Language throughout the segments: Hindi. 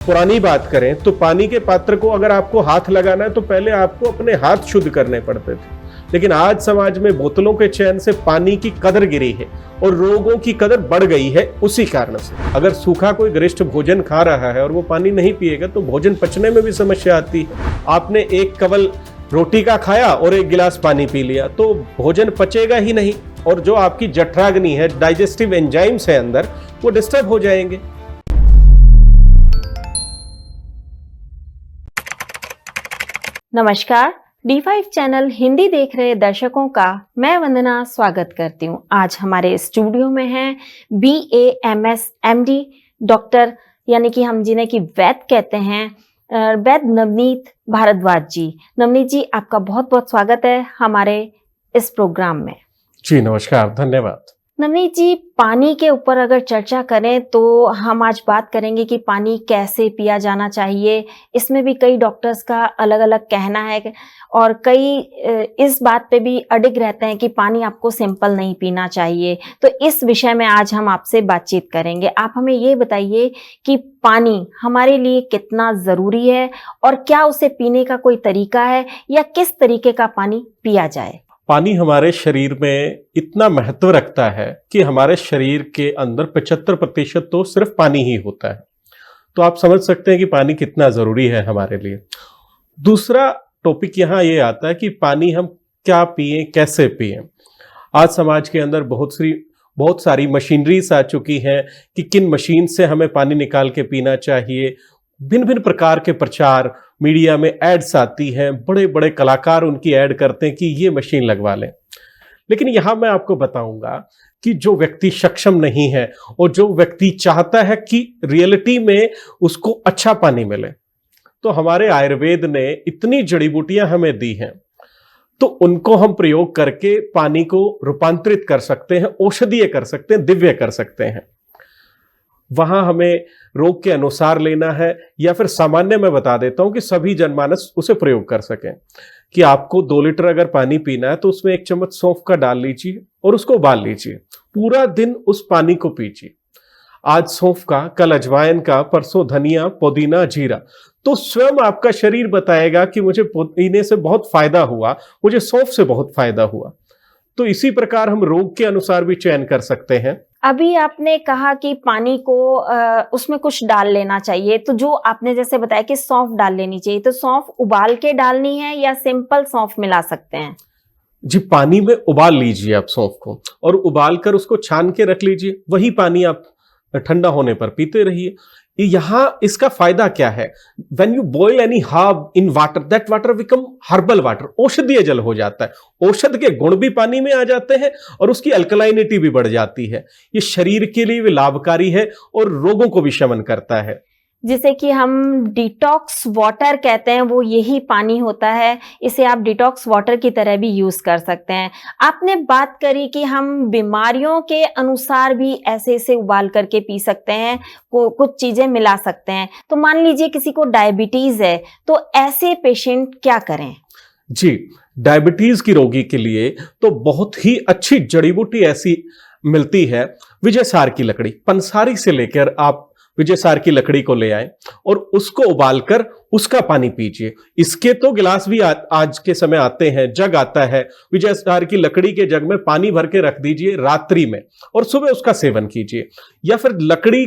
पुरानी बात करें तो पानी के पात्र को अगर आपको हाथ लगाना है तो पहले आपको अपने हाथ शुद्ध करने पड़ते थे, लेकिन आज समाज में बोतलों के चयन से पानी की कदर गिरी है और रोगों की कदर बढ़ गई है। उसी कारण से अगर सूखा कोई गरिष्ठ भोजन खा रहा है और वो पानी नहीं पिएगा तो भोजन पचने में भी समस्या आती है। आपने एक कवल रोटी का खाया और एक गिलास पानी पी लिया तो भोजन पचेगा ही नहीं और जो आपकी जठराग्नि है, डाइजेस्टिव एंजाइम्स है अंदर, वो डिस्टर्ब हो जाएंगे। नमस्कार, D5 चैनल हिंदी देख रहे दर्शकों का मैं वंदना स्वागत करती हूँ। आज हमारे स्टूडियो में हैं BA MS MD डॉक्टर, यानी कि हम जिन्हें कि वैद्य कहते हैं, वैद्य नवनीत भारद्वाज जी। नवनीत जी, आपका बहुत बहुत स्वागत है हमारे इस प्रोग्राम में। जी नमस्कार, धन्यवाद। नवनीत जी, पानी के ऊपर अगर चर्चा करें तो हम आज बात करेंगे कि पानी कैसे पिया जाना चाहिए। इसमें भी कई डॉक्टर्स का अलग अलग कहना है और कई इस बात पे भी अडिग रहते हैं कि पानी आपको सिंपल नहीं पीना चाहिए। तो इस विषय में आज हम आपसे बातचीत करेंगे। आप हमें ये बताइए कि पानी हमारे लिए कितना ज़रूरी है और क्या उसे पीने का कोई तरीका है या किस तरीके का पानी पिया जाए। पानी हमारे शरीर में इतना महत्व रखता है कि हमारे शरीर के अंदर 75% तो सिर्फ पानी ही होता है। तो आप समझ सकते हैं कि पानी कितना ज़रूरी है हमारे लिए। दूसरा टॉपिक यहाँ ये आता है कि पानी हम क्या पिएं, कैसे पिएं। आज समाज के अंदर बहुत सारी मशीनरीज आ चुकी हैं कि किन मशीन से हमें पानी निकाल के पीना चाहिए। भिन्न भिन्न प्रकार के प्रचार, मीडिया में एड्स आती हैं, बड़े बड़े कलाकार उनकी ऐड करते हैं कि ये मशीन लगवा लें। लेकिन यहाँ मैं आपको बताऊंगा कि जो व्यक्ति सक्षम नहीं है और जो व्यक्ति चाहता है कि रियलिटी में उसको अच्छा पानी मिले, तो हमारे आयुर्वेद ने इतनी जड़ी बूटियां हमें दी हैं, तो उनको हम प्रयोग करके पानी को रूपांतरित कर सकते हैं, औषधीय कर सकते हैं, दिव्य कर सकते हैं। वहां हमें रोग के अनुसार लेना है या फिर सामान्य मैं बता देता हूं कि सभी जनमानस उसे प्रयोग कर सकें। कि आपको 2 लीटर अगर पानी पीना है तो उसमें 1 चम्मच सौंफ का डाल लीजिए और उसको उबाल लीजिए। पूरा दिन उस पानी को पीजिए। आज सौंफ का, कल अजवाइन का, परसों धनिया, पुदीना, जीरा। तो स्वयं आपका शरीर बताएगा कि मुझे पुदीने से बहुत फायदा हुआ, मुझे सौंफ से बहुत फायदा हुआ। तो इसी प्रकार हम रोग के अनुसार भी चयन कर सकते हैं। अभी आपने कहा कि पानी को उसमें कुछ डाल लेना चाहिए, तो जो आपने जैसे बताया कि सौंफ डाल लेनी चाहिए, तो सौंफ उबाल के डालनी है या सिंपल सौंफ मिला सकते हैं? जी, पानी में उबाल लीजिए आप सौंफ को और उबाल कर उसको छान के रख लीजिए। वही पानी आप ठंडा होने पर पीते रहिए। यहाँ इसका फायदा क्या है? When you boil any herb in water, that water become herbal water, औषधीय जल हो जाता है। औषध के गुण भी पानी में आ जाते हैं और उसकी अल्कलाइनिटी भी बढ़ जाती है। ये शरीर के लिए भी लाभकारी है और रोगों को भी शमन करता है। जिसे कि हम डिटॉक्स वाटर कहते हैं, वो यही पानी होता है। इसे आप डिटॉक्स वाटर की तरह भी यूज कर सकते हैं। आपने बात करी कि हम बीमारियों के अनुसार भी ऐसे इसे उबाल करके पी सकते हैं, कुछ चीजें मिला सकते हैं। तो मान लीजिए किसी को डायबिटीज है, तो ऐसे पेशेंट क्या करें? जी, डायबिटीज की रोगी के लिए तो बहुत ही अच्छी जड़ी बूटी ऐसी मिलती है। विजयसार की लकड़ी, पंसारी से लेकर आप विजयसार की लकड़ी को ले आए और उसको उबालकर उसका पानी पीजिए। इसके तो गिलास भी आज के समय आते हैं, जग आता है। विजयसार की लकड़ी के जग में पानी भर के रख दीजिए रात्रि में और सुबह उसका सेवन कीजिए। या फिर लकड़ी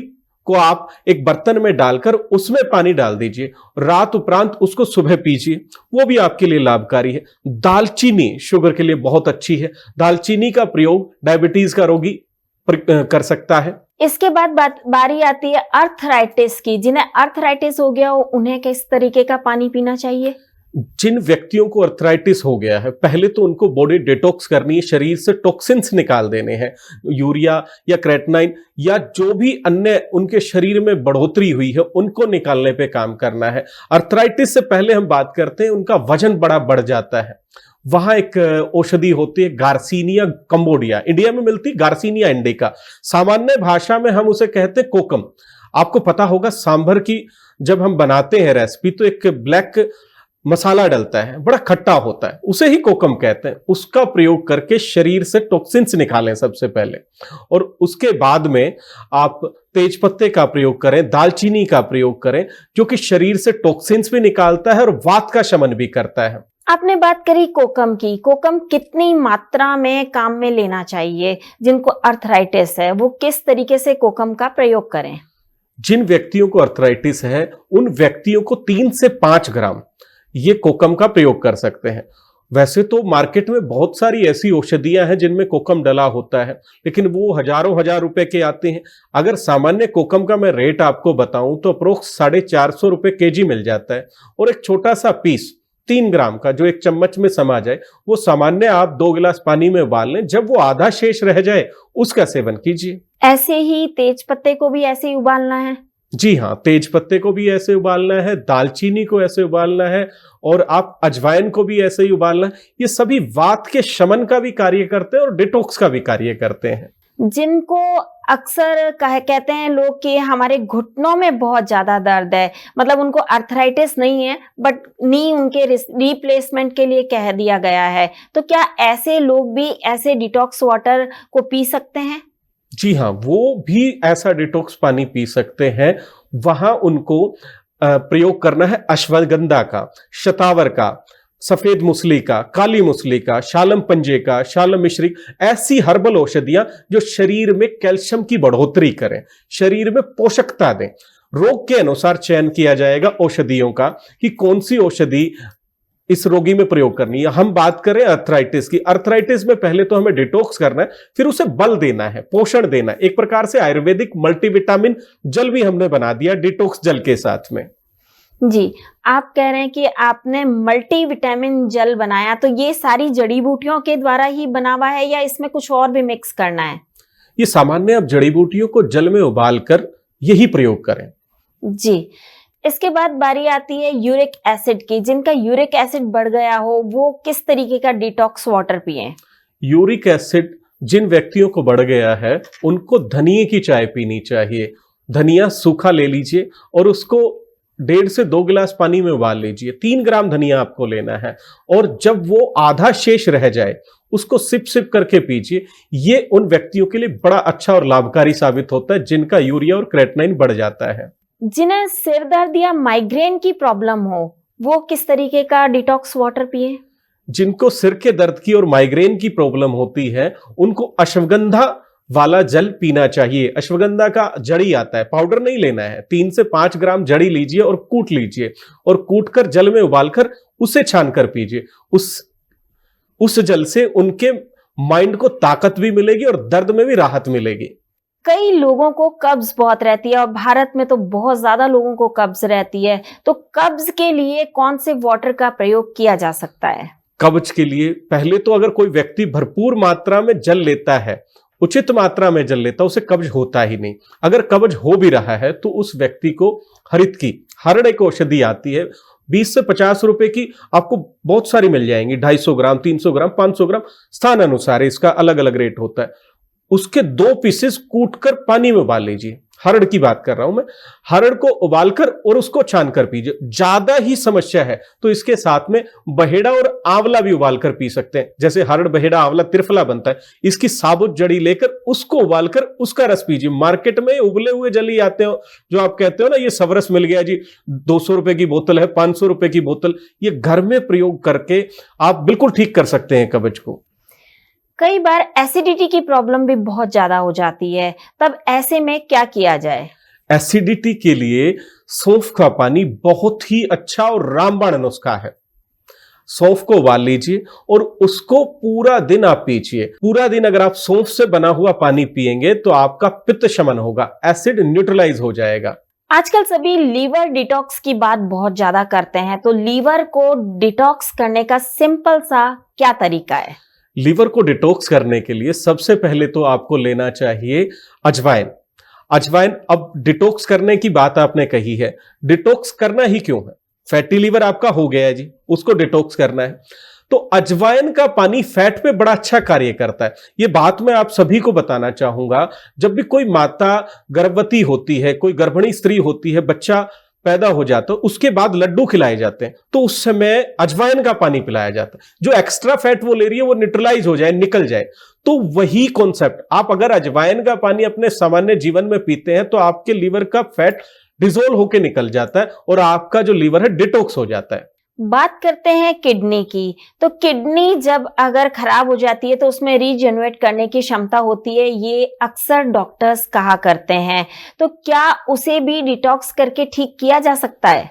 को आप एक बर्तन में डालकर उसमें पानी डाल दीजिए, रात उपरांत उसको सुबह पीजिए, वो भी आपके लिए लाभकारी है। दालचीनी शुगर के लिए बहुत अच्छी है। दालचीनी का प्रयोग डायबिटीज का रोगी कर सकता है। इसके बाद बारी आती है अर्थराइटिस की। जिन्हें अर्थराइटिस हो गया हो, उन्हें किस तरीके का पानी पीना चाहिए? जिन व्यक्तियों को अर्थराइटिस हो गया है, पहले तो उनको बॉडी डिटॉक्स करनी है, शरीर से टॉक्सिन्स निकाल देने हैं। यूरिया या क्रेटिनाइन या जो भी अन्य उनके शरीर में बढ़ोतरी हुई है उनको निकालने पे काम करना है। अर्थराइटिस से पहले हम बात करते हैं उनका वजन बड़ा बढ़ जाता है। वहां एक औषधि होती है गार्सिनिया कंबोडिया, इंडिया में मिलती गार्सिनिया इंडिका। सामान्य भाषा में हम उसे कहते हैं कोकम। आपको पता होगा सांभर की जब हम बनाते हैं रेसिपी तो एक ब्लैक मसाला डलता है, बड़ा खट्टा होता है, उसे ही कोकम कहते हैं। उसका प्रयोग करके शरीर से टॉक्सिन्स निकालें सबसे पहले, और उसके बाद में आप तेज पत्ते का प्रयोग करें, दालचीनी का प्रयोग करें, जो कि शरीर से टॉक्सिन्स भी निकालता है और वात का शमन भी करता है। आपने बात करी कोकम की। कोकम कितनी मात्रा में काम में लेना चाहिए? जिनको अर्थराइटिस है वो किस तरीके से कोकम का प्रयोग करें? जिन व्यक्तियों को अर्थराइटिस है उन व्यक्तियों को 3 से 5 ग्राम ये कोकम का प्रयोग कर सकते हैं। वैसे तो मार्केट में बहुत सारी ऐसी औषधियां हैं जिनमें कोकम डला होता है, लेकिन वो हजारों हजार रुपए के आते हैं। अगर सामान्य कोकम का मैं रेट आपको बताऊं तो अप्रोक्स 450 रुपए केजी मिल जाता है, और एक छोटा सा पीस 3 ग्राम का जो एक चम्मच में समा जाए, वो सामान्य आप 2 गिलास पानी में उबाल लें। जब वो आधा शेष रह जाए उसका सेवन कीजिए। ऐसे ही तेज पत्ते को भी ऐसे ही उबालना है? जी हाँ, तेज पत्ते को भी ऐसे उबालना है, दालचीनी को ऐसे उबालना है, और आप अजवाइन को भी ऐसे ही उबालना है। ये सभी वात के शमन का भी कार्य करते हैं और डिटॉक्स का भी कार्य करते हैं। जिनको अक्सर कहते हैं लोग कि हमारे घुटनों में बहुत ज्यादा दर्द है, मतलब उनको अर्थराइटिस नहीं है बट नी उनके रिप्लेसमेंट के लिए कह दिया गया है, तो क्या ऐसे लोग भी ऐसे डिटॉक्स वाटर को पी सकते हैं? जी हाँ, वो भी ऐसा डिटॉक्स पानी पी सकते हैं। वहां उनको प्रयोग करना है अश्वगंधा का, शतावर का, सफेद मुसली का, काली मुसली का, शालम पंजे का, शालम मिश्री, ऐसी हर्बल औषधियां जो शरीर में कैल्शियम की बढ़ोतरी करें, शरीर में पोषकता दें। रोग के अनुसार चयन किया जाएगा औषधियों का कि कौन सी औषधि इस रोगी में प्रयोग करनी है। हम बात करें अर्थराइटिस की। अर्थराइटिस में पहले तो हमें डिटॉक्स करना है, फिर उसे बल देना है, पोषण देना है। एक प्रकार से आयुर्वेदिक मल्टीविटामिन जल भी हमने बना दिया डिटॉक्स जल के साथ में। जी, आप कह रहे हैं कि आपने मल्टीविटामिन जल बनाया, तो ये सारी जड़ी बूटियों के द्वारा ही बना हुआ है या इसमें कुछ और भी मिक्स करना है? ये सामान्य आप जड़ी बूटियों को जल में उबालकर यही प्रयोग करें। जी, इसके बाद बारी आती है यूरिक एसिड की। जिनका यूरिक एसिड बढ़ गया हो वो किस तरीके का डिटॉक्स वाटर पिएं? यूरिक एसिड जिन व्यक्तियों को बढ़ गया है उनको धनिये की चाय पीनी चाहिए। धनिया सूखा ले लीजिए और उसको 1.5 से 2 गिलास पानी में उबाल लीजिए। 3 ग्राम धनिया आपको लेना है, और जब वो आधा शेष रह जाए उसको सिप सिप करके पीजिए। ये उन व्यक्तियों के लिए बड़ा अच्छा और लाभकारी साबित होता है जिनका यूरिया और क्रेटिनिन बढ़ जाता है। जिन्हें सिर दर्द या माइग्रेन की प्रॉब्लम हो वो किस तरीके का डिटॉक्स वाटर पिए? जिनको सिर के दर्द की और माइग्रेन की प्रॉब्लम होती है उनको अश्वगंधा वाला जल पीना चाहिए। अश्वगंधा का जड़ी आता है, पाउडर नहीं लेना है। 3 से 5 ग्राम जड़ी लीजिए और कूट लीजिए, और कूटकर जल में उबालकर उसे छानकर पीजिए। उस जल से उनके माइंड को ताकत भी मिलेगी और दर्द में भी राहत मिलेगी। कई लोगों को कब्ज बहुत रहती है और भारत में तो बहुत ज्यादा लोगों को कब्ज रहती है, तो कब्ज के लिए कौन से वाटर का प्रयोग किया जा सकता है? कब्ज के लिए पहले तो अगर कोई व्यक्ति भरपूर मात्रा में जल लेता है, उचित मात्रा में जल लेता है, उसे कब्ज होता ही नहीं। अगर कब्ज हो भी रहा है तो उस व्यक्ति को हरित की हरड़ एक औषधि आती है, 20 से 50 रुपए की आपको बहुत सारी मिल जाएंगी। 250 ग्राम, 300 ग्राम, 500 ग्राम, स्थान अनुसार इसका अलग अलग रेट होता है। उसके 2 पीसेस कूटकर पानी में उबाल लीजिए। हरड़ की बात कर रहा हूं मैं। हरड़ को उबालकर और उसको छानकर पीजिए। ज्यादा ही समस्या है तो इसके साथ में बहेड़ा और आंवला भी उबालकर पी सकते हैं। जैसे हरड़, बहेड़ा, आंवला त्रिफला बनता है, इसकी साबुत जड़ी लेकर उसको उबालकर उसका रस पीजिए। मार्केट में उबले हुए जल ही आते हो जो आप कहते हो ना, ये सबरस मिल गया जी, 200 रुपए की बोतल है, 500 रुपए की बोतल। ये घर में प्रयोग करके आप बिल्कुल ठीक कर सकते हैं कब्ज को। कई बार एसिडिटी की प्रॉब्लम भी बहुत ज्यादा हो जाती है, तब ऐसे में क्या किया जाए? एसिडिटी के लिए सौंफ का पानी बहुत ही अच्छा और रामबाण नुस्खा है। सौंफ को उबाल लीजिए और उसको पूरा दिन आप पीजिए। पूरा दिन अगर आप सौंफ से बना हुआ पानी पिएंगे तो आपका पित्त शमन होगा, एसिड न्यूट्रलाइज हो जाएगा। आजकल सभी लीवर डिटॉक्स की बात बहुत ज्यादा करते हैं, तो लीवर को डिटॉक्स करने का सिंपल सा क्या तरीका है? लीवर को डिटॉक्स करने के लिए सबसे पहले तो आपको लेना चाहिए अजवाइन। अजवाइन, अब डिटॉक्स करने की बात आपने कही है, डिटॉक्स करना ही क्यों है? फैटी लीवर आपका हो गया है जी, उसको डिटॉक्स करना है तो अजवाइन का पानी फैट पे बड़ा अच्छा कार्य करता है। ये बात मैं आप सभी को बताना चाहूंगा। जब भी कोई माता गर्भवती होती है, कोई गर्भिणी स्त्री होती है, बच्चा पैदा हो जाता है उसके बाद लड्डू खिलाए जाते हैं, तो उस समय अजवाइन का पानी पिलाया जाता है, जो एक्स्ट्रा फैट वो ले रही है वो न्यूट्रलाइज हो जाए, निकल जाए। तो वही कॉन्सेप्ट, आप अगर अजवाइन का पानी अपने सामान्य जीवन में पीते हैं तो आपके लीवर का फैट डिसोल्व होकर निकल जाता है और आपका जो लीवर है डिटॉक्स हो जाता है। बात करते हैं किडनी की, तो किडनी जब अगर खराब हो जाती है तो उसमें रीजनरेट करने की क्षमता होती है, ये अक्सर डॉक्टर्स कहा करते हैं। तो क्या उसे भी डिटॉक्स करके ठीक किया जा सकता है?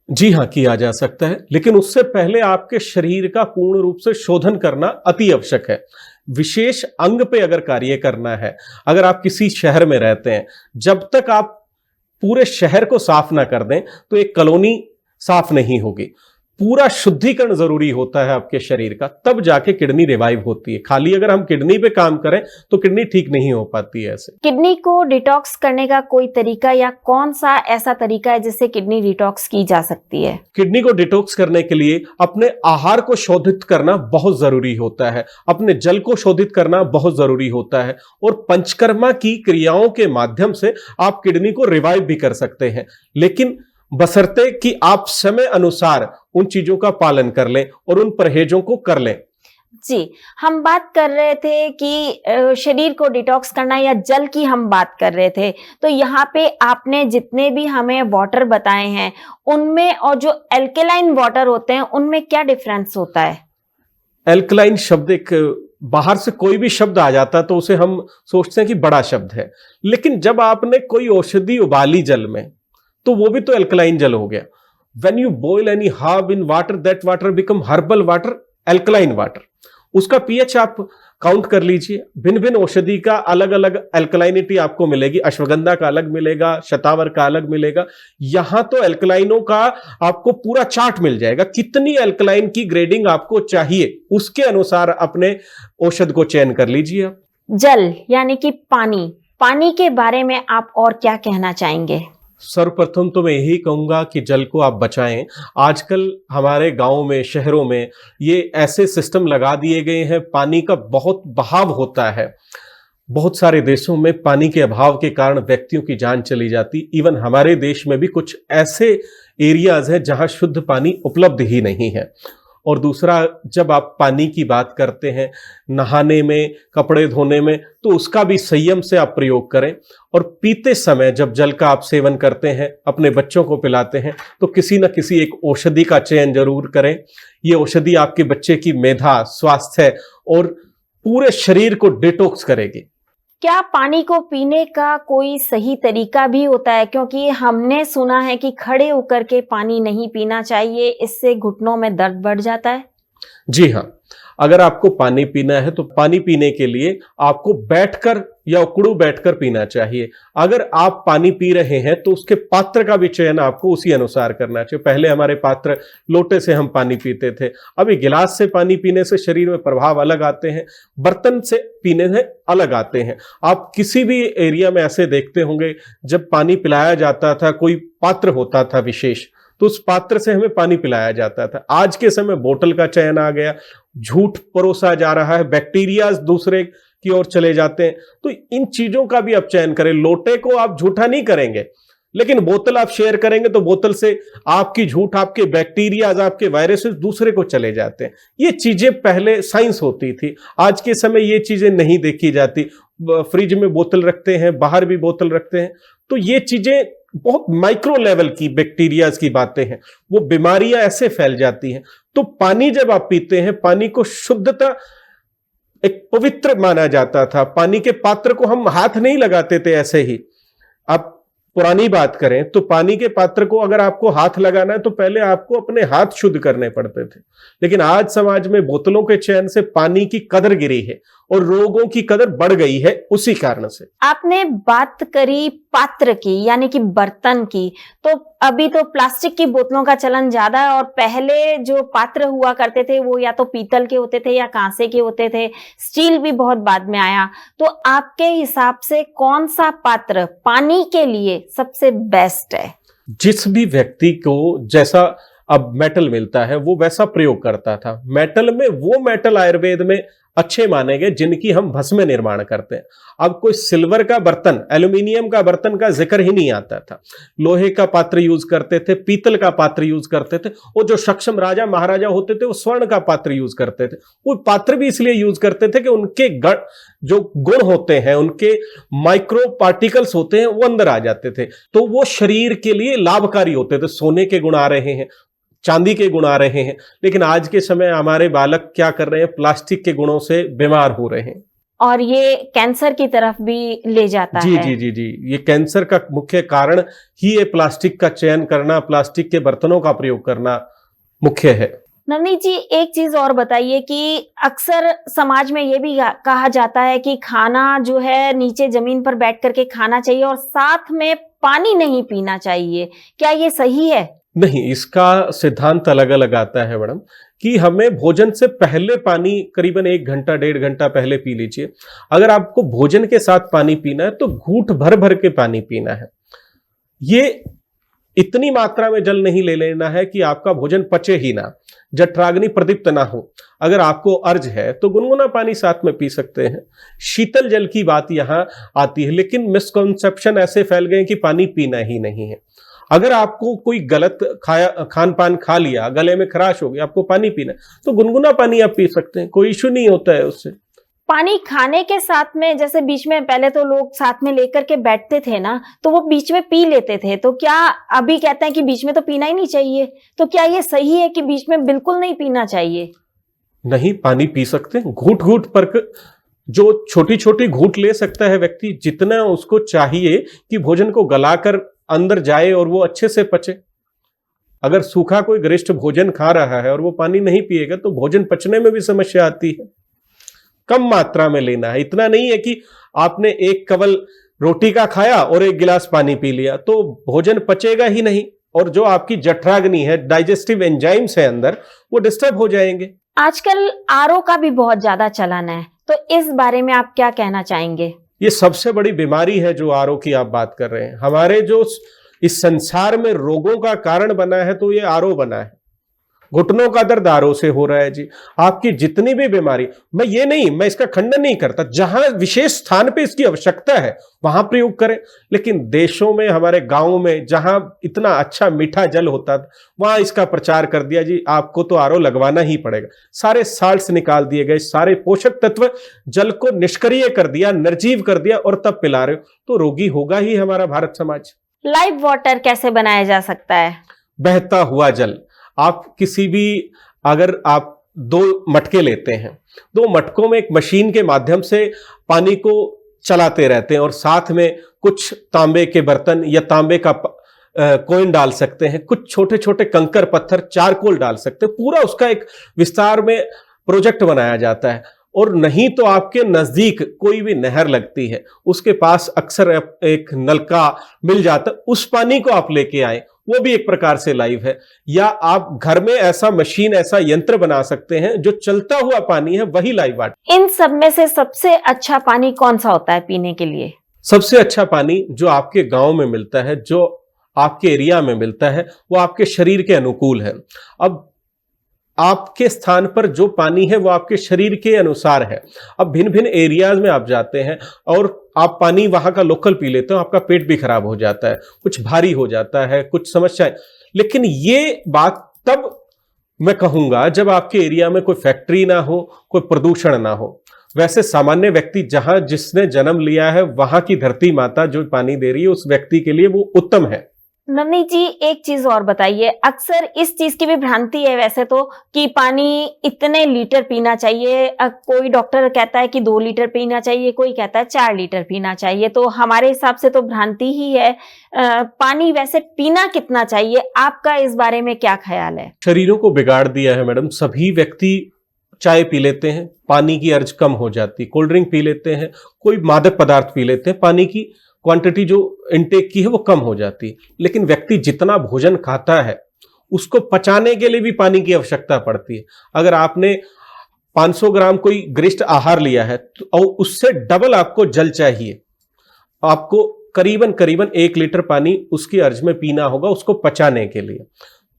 जी हाँ, किया जा सकता है, लेकिन उससे पहले आपके शरीर का पूर्ण रूप से शोधन करना अति आवश्यक है। विशेष अंग पे अगर कार्य करना है, अगर आप किसी शहर में रहते हैं, जब तक आप पूरे शहर को साफ ना कर दें तो एक कॉलोनी साफ नहीं होगी। पूरा शुद्धिकरण जरूरी होता है आपके शरीर का, तब जाके किडनी रिवाइव होती है। खाली अगर हम किडनी पे काम करें तो किडनी ठीक नहीं हो पाती है। ऐसे किडनी को डिटॉक्स करने का कोई तरीका या कौन सा ऐसा तरीका है जिससे किडनी डिटॉक्स की जा सकती है? किडनी को डिटॉक्स करने के लिए अपने आहार को शोधित करना बहुत जरूरी होता है, अपने जल को शोधित करना बहुत जरूरी होता है, और पंचकर्मा की क्रियाओं के माध्यम से आप किडनी को रिवाइव भी कर सकते हैं, लेकिन बशर्ते कि आप समय अनुसार उन चीजों का पालन कर लें और उन परहेजों को कर लें। जी, हम बात कर रहे थे कि शरीर को डिटॉक्स करना या जल की हम बात कर रहे थे, तो यहाँ पे आपने जितने भी हमें वाटर बताए हैं उनमें और जो एल्केलाइन वाटर होते हैं उनमें क्या डिफरेंस होता है? एल्कलाइन शब्द एक बाहर से कोई भी शब्द आ जाता है तो उसे हम सोचते हैं कि बड़ा शब्द है, लेकिन जब आपने कोई औषधि उबाली जल में तो वो भी तो एल्कलाइन जल हो गया। When you boil any herb in water, that water become herbal water, alkaline water. उसका पीएच आप काउंट कर लीजिए, भिन्न भिन्न औषधि का अलग अलग एल्कलाइनिटी आपको मिलेगी। अश्वगंधा का अलग मिलेगा, शतावर का अलग मिलेगा। यहां तो एल्कलाइनों का आपको पूरा चार्ट मिल जाएगा, कितनी एल्कलाइन की ग्रेडिंग आपको चाहिए, उसके अनुसार अपने औषध को चयन कर लीजिए आप। जल यानी कि पानी के बारे में आप और क्या कहना चाहेंगे? सर्वप्रथम तो मैं यही कहूंगा कि जल को आप बचाएं। आजकल हमारे गांव में, शहरों में ये ऐसे सिस्टम लगा दिए गए हैं, पानी का बहुत बहाव होता है। बहुत सारे देशों में पानी के अभाव के कारण व्यक्तियों की जान चली जाती। इवन हमारे देश में भी कुछ ऐसे एरियाज हैं जहां शुद्ध पानी उपलब्ध ही नहीं है। और दूसरा, जब आप पानी की बात करते हैं नहाने में, कपड़े धोने में, तो उसका भी संयम से आप प्रयोग करें। और पीते समय जब जल का आप सेवन करते हैं, अपने बच्चों को पिलाते हैं, तो किसी न किसी एक औषधि का चयन जरूर करें। ये औषधि आपके बच्चे की मेधा, स्वास्थ्य और पूरे शरीर को डिटॉक्स करेगी। क्या पानी को पीने का कोई सही तरीका भी होता है? क्योंकि हमने सुना है कि खड़े होकर के पानी नहीं पीना चाहिए, इससे घुटनों में दर्द बढ़ जाता है। जी हाँ, अगर आपको पानी पीना है तो पानी पीने के लिए आपको बैठकर या उकड़ू बैठकर पीना चाहिए। अगर आप पानी पी रहे हैं तो उसके पात्र का भी चयन आपको उसी अनुसार करना चाहिए। पहले हमारे पात्र लोटे से हम पानी पीते थे, अभी गिलास से पानी पीने से शरीर में प्रभाव अलग आते हैं, बर्तन से पीने से अलग आते हैं। आप किसी भी एरिया में ऐसे देखते होंगे, जब पानी पिलाया जाता था कोई पात्र होता था विशेष, तो उस पात्र से हमें पानी पिलाया जाता था। आज के समय बोतल का चयन आ गया, झूठ परोसा जा रहा है, बैक्टीरिया दूसरे की ओर चले जाते हैं। तो इन चीजों का भी आप चयन करें। लोटे को आप झूठा नहीं करेंगे, लेकिन बोतल आप शेयर करेंगे तो बोतल से आपकी झूठ, आपके बैक्टीरिया, आपके वायरसेस दूसरे को चले जाते हैं। ये चीजें पहले साइंस होती थी, आज के समय ये चीजें नहीं देखी जाती। फ्रिज में बोतल रखते हैं, बाहर भी बोतल रखते हैं, तो ये चीजें बहुत माइक्रो लेवल की बैक्टीरियाज की बातें हैं, वो बीमारियां ऐसे फैल जाती हैं। तो पानी जब आप पीते हैं, पानी को शुद्धता एक पवित्र माना जाता था। पानी के पात्र को हम हाथ नहीं लगाते थे ऐसे ही। आप पुरानी बात करें तो पानी के पात्र को अगर आपको हाथ लगाना है तो पहले आपको अपने हाथ शुद्ध करने पड़ते थे। लेकिन आज समाज में बोतलों के चयन से पानी की कदर गिरी है और रोगों की कदर बढ़ गई है उसी कारण से। आपने बात करी पात्र की यानी कि बर्तन की, तो अभी तो प्लास्टिक की बोतलों का चलन ज्यादा है और पहले जो पात्र हुआ करते थे वो या तो पीतल के होते थे या कांसे के होते थे, स्टील भी बहुत बाद में आया। तो आपके हिसाब से कौन सा पात्र पानी के लिए सबसे बेस्ट है? जिस भी व्यक्ति को जैसा अब मेटल मिलता है वो वैसा प्रयोग करता था। मेटल में वो मेटल आयुर्वेद में अच्छे माने गए जिनकी हम भस्म निर्माण करते हैं। अब कोई सिल्वर का बर्तन, एल्यूमिनियम का बर्तन का जिक्र ही नहीं आता था। लोहे का पात्र यूज करते थे, पीतल का पात्र यूज करते थे, और जो सक्षम राजा महाराजा होते थे वो स्वर्ण का पात्र यूज करते थे। वो पात्र भी इसलिए यूज करते थे कि उनके जो गुण होते हैं, उनके माइक्रो पार्टिकल्स होते हैं, वो अंदर आ जाते थे, तो वो शरीर के लिए लाभकारी होते थे। सोने के गुण आ रहे हैं, चांदी के गुण आ रहे हैं, लेकिन आज के समय हमारे बालक क्या कर रहे हैं, प्लास्टिक के गुणों से बीमार हो रहे हैं, और ये कैंसर की तरफ भी ले जाता जी है। जी जी जी, ये कैंसर का मुख्य कारण ही ये प्लास्टिक का चयन करना, प्लास्टिक के बर्तनों का प्रयोग करना मुख्य है। नवनीत जी, एक चीज और बताइए कि अक्सर समाज में ये भी कहा जाता है कि खाना जो है नीचे जमीन पर बैठ करके खाना चाहिए और साथ में पानी नहीं पीना चाहिए, क्या ये सही है? नहीं, इसका सिद्धांत अलग अलग आता है मैडम, कि हमें भोजन से पहले पानी करीबन 1 घंटा 1.5 घंटा पहले पी लीजिए। अगर आपको भोजन के साथ पानी पीना है तो घूंट भर भर के पानी पीना है। ये इतनी मात्रा में जल नहीं ले लेना है कि आपका भोजन पचे ही ना, जठराग्नि प्रदीप्त ना हो। अगर आपको अर्ज है तो गुनगुना पानी साथ में पी सकते हैं। शीतल जल की बात यहां आती है, लेकिन मिसकॉन्सेप्शन ऐसे फैल गए कि पानी पीना ही नहीं है। अगर आपको कोई गलत खान पान खा लिया, गले में खराश हो गई, आपको पानी पीना है तो गुनगुना पानी आप पी सकते हैं, कोई इश्यू नहीं होता है उससे। पानी खाने के साथ में, जैसे बीच में पहले तो लोग साथ में लेकर के बैठते थे ना, तो वो बीच में पी लेते थे, तो क्या अभी कहते हैं कि बीच में तो पीना ही नहीं चाहिए, तो क्या ये सही है कि बीच में बिल्कुल नहीं पीना चाहिए? नहीं, पानी पी सकते हैं, घूट घूट पर जो छोटी छोटी घूट ले सकता है व्यक्ति, जितना उसको चाहिए कि भोजन को गलाकर अंदर जाए और वो अच्छे से पचे। अगर सूखा कोई गरिष्ठ भोजन खा रहा है और वो पानी नहीं पिएगा तो भोजन पचने में भी समस्या आती है। कम मात्रा में लेना है, इतना नहीं है कि आपने एक कवल रोटी का खाया और 1 गिलास पानी पी लिया तो भोजन पचेगा ही नहीं, और जो आपकी जठराग्नि है, डाइजेस्टिव एंजाइम्स है अंदर, वो डिस्टर्ब हो जाएंगे। आजकल आरओ का भी बहुत ज्यादा चलन है, तो इस बारे में आप क्या कहना चाहेंगे? ये सबसे बड़ी बीमारी है जो आरओ की आप बात कर रहे हैं। हमारे जो इस संसार में रोगों का कारण बना है तो ये आरओ बना है। घुटनों का दर्द आरओ से हो रहा है जी। आपकी जितनी भी बीमारी, मैं इसका खंडन नहीं करता, जहां विशेष स्थान पे इसकी आवश्यकता है वहां प्रयोग करें, लेकिन देशों में, हमारे गांवों में जहां इतना अच्छा मीठा जल होता था वहां इसका प्रचार कर दिया जी आपको तो आरओ लगवाना ही पड़ेगा। सारे साल्ट्स निकाल दिए गए, सारे पोषक तत्व जल को निष्क्रिय कर दिया, निर्जीव कर दिया, और तब पिला रहे हो तो रोगी होगा ही हमारा भारत समाज। लाइव वाटर कैसे बनाया जा सकता है? बहता हुआ जल, आप किसी भी, अगर आप 2 मटके लेते हैं, 2 मटकों में एक मशीन के माध्यम से पानी को चलाते रहते हैं और साथ में कुछ तांबे के बर्तन या तांबे का कोइन डाल सकते हैं, कुछ छोटे छोटे कंकर पत्थर, चारकोल डाल सकते हैं, पूरा उसका एक विस्तार में प्रोजेक्ट बनाया जाता है। और नहीं तो आपके नजदीक कोई भी नहर लगती है, उसके पास अक्सर एक नलका मिल जाता, उस पानी को आप लेके आए, वो भी एक प्रकार से लाइव है। या आप घर में ऐसा मशीन, ऐसा यंत्र बना सकते हैं जो चलता हुआ पानी है, वही लाइव वाटर। इन सब में से सबसे अच्छा पानी कौन सा होता है पीने के लिए? सबसे अच्छा पानी जो आपके गांव में मिलता है, जो आपके एरिया में मिलता है, वो आपके शरीर के अनुकूल है। अब आपके स्थान पर जो पानी है वो आपके शरीर के अनुसार है। अब भिन्न भिन्न एरियाज में आप जाते हैं और आप पानी वहां का लोकल पी लेते हो, आपका पेट भी खराब हो जाता है, कुछ भारी हो जाता है, कुछ समस्याएं। लेकिन ये बात तब मैं कहूंगा जब आपके एरिया में कोई फैक्ट्री ना हो, कोई प्रदूषण ना हो। वैसे सामान्य व्यक्ति जहां जिसने जन्म लिया है, वहां की धरती माता जो पानी दे रही है, उस व्यक्ति के लिए वो उत्तम है। नवनीत जी, एक चीज और बताइए, अक्सर इस चीज की भी भ्रांति है वैसे तो कि पानी इतने लीटर पीना चाहिए। कोई डॉक्टर कहता है कि 2 लीटर पीना चाहिए, कोई कहता है 4 लीटर पीना चाहिए, तो हमारे हिसाब से तो भ्रांति ही है। पानी वैसे पीना कितना चाहिए, आपका इस बारे में क्या ख्याल है? शरीरों को बिगाड़ दिया है मैडम। सभी व्यक्ति चाय पी लेते हैं, पानी की अर्ज कम हो जाती, कोल्ड ड्रिंक पी लेते हैं, कोई मादक पदार्थ पी लेते हैं, पानी की क्वांटिटी जो इनटेक की है वो कम हो जाती है। लेकिन व्यक्ति जितना भोजन खाता है उसको पचाने के लिए भी पानी की आवश्यकता पड़ती है। अगर आपने 500 ग्राम कोई गरिष्ठ आहार लिया है तो और उससे डबल आपको जल चाहिए। आपको करीबन 1 लीटर पानी उसकी अर्ज में पीना होगा उसको पचाने के लिए।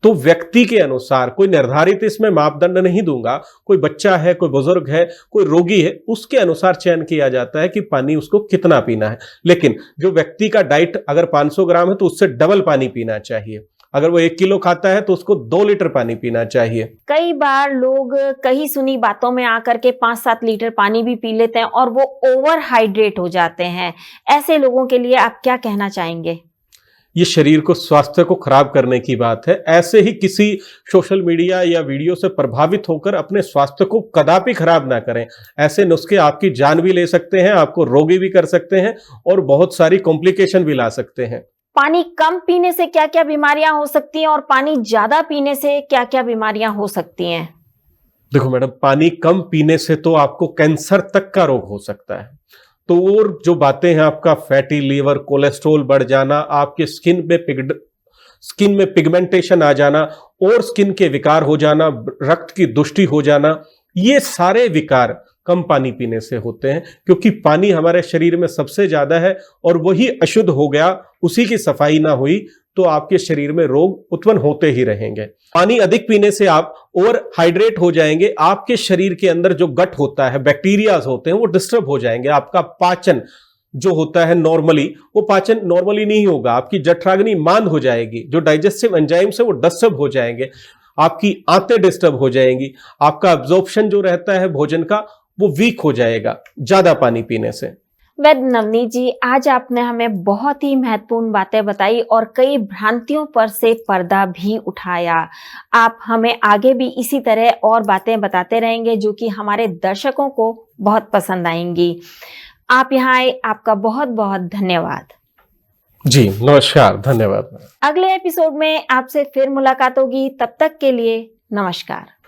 तो व्यक्ति के अनुसार कोई निर्धारित इसमें मापदंड नहीं दूंगा, कोई बच्चा है, कोई बुजुर्ग है, कोई रोगी है, उसके अनुसार चयन किया जाता है कि पानी उसको कितना पीना है। लेकिन जो व्यक्ति का डाइट अगर 500 ग्राम है तो उससे डबल पानी पीना चाहिए। अगर वो 1 किलो खाता है तो उसको 2 लीटर पानी पीना चाहिए। कई बार लोग कहीं सुनी बातों में आकर के 5-7 लीटर पानी भी पी लेते हैं और वो ओवर हाइड्रेट हो जाते हैं। ऐसे लोगों के लिए आप क्या कहना चाहेंगे? ये शरीर को, स्वास्थ्य को खराब करने की बात है। ऐसे ही किसी सोशल मीडिया या वीडियो से प्रभावित होकर अपने स्वास्थ्य को कदापि खराब ना करें। ऐसे नुस्खे आपकी जान भी ले सकते हैं, आपको रोगी भी कर सकते हैं और बहुत सारी कॉम्प्लिकेशन भी ला सकते हैं। पानी कम पीने से क्या क्या बीमारियां हो सकती हैं और पानी ज्यादा पीने से क्या क्या बीमारियां हो सकती हैं? देखो मैडम, पानी कम पीने से तो आपको कैंसर तक का रोग हो सकता है। तो और जो बातें हैं, आपका फैटी लीवर, कोलेस्ट्रॉल बढ़ जाना, आपके स्किन में पिगमेंटेशन आ जाना और स्किन के विकार हो जाना, रक्त की दुष्टि हो जाना, ये सारे विकार कम पानी पीने से होते हैं। क्योंकि पानी हमारे शरीर में सबसे ज्यादा है और वही अशुद्ध हो गया, उसी की सफाई ना हुई तो आपके शरीर में रोग उत्पन्न होते ही रहेंगे। पानी अधिक पीने से आप ओवर हाइड्रेट हो जाएंगे, आपके शरीर के अंदर जो गट होता है, बैक्टीरियाज होते हैं, वो डिस्टर्ब हो जाएंगे। आपका पाचन जो होता है नॉर्मली, वो पाचन नॉर्मली नहीं होगा, आपकी जठराग्नि मंद हो जाएगी, जो डाइजेस्टिव एंजाइम्स है वो डिस्टर्ब हो जाएंगे, आपकी आंतें डिस्टर्ब हो जाएंगी, आपका एब्जॉर्प्शन जो रहता है भोजन का वो वीक हो जाएगा ज्यादा पानी पीने से। वैद्य नवनीत जी, आज आपने हमें बहुत ही महत्वपूर्ण बातें बताई और कई भ्रांतियों पर से पर्दा भी उठाया। आप हमें आगे भी इसी तरह और बातें बताते रहेंगे जो कि हमारे दर्शकों को बहुत पसंद आएंगी। आप यहाँ आए, आपका बहुत बहुत धन्यवाद। जी नमस्कार, धन्यवाद। अगले एपिसोड में आपसे फिर मुलाकात होगी, तब तक के लिए नमस्कार।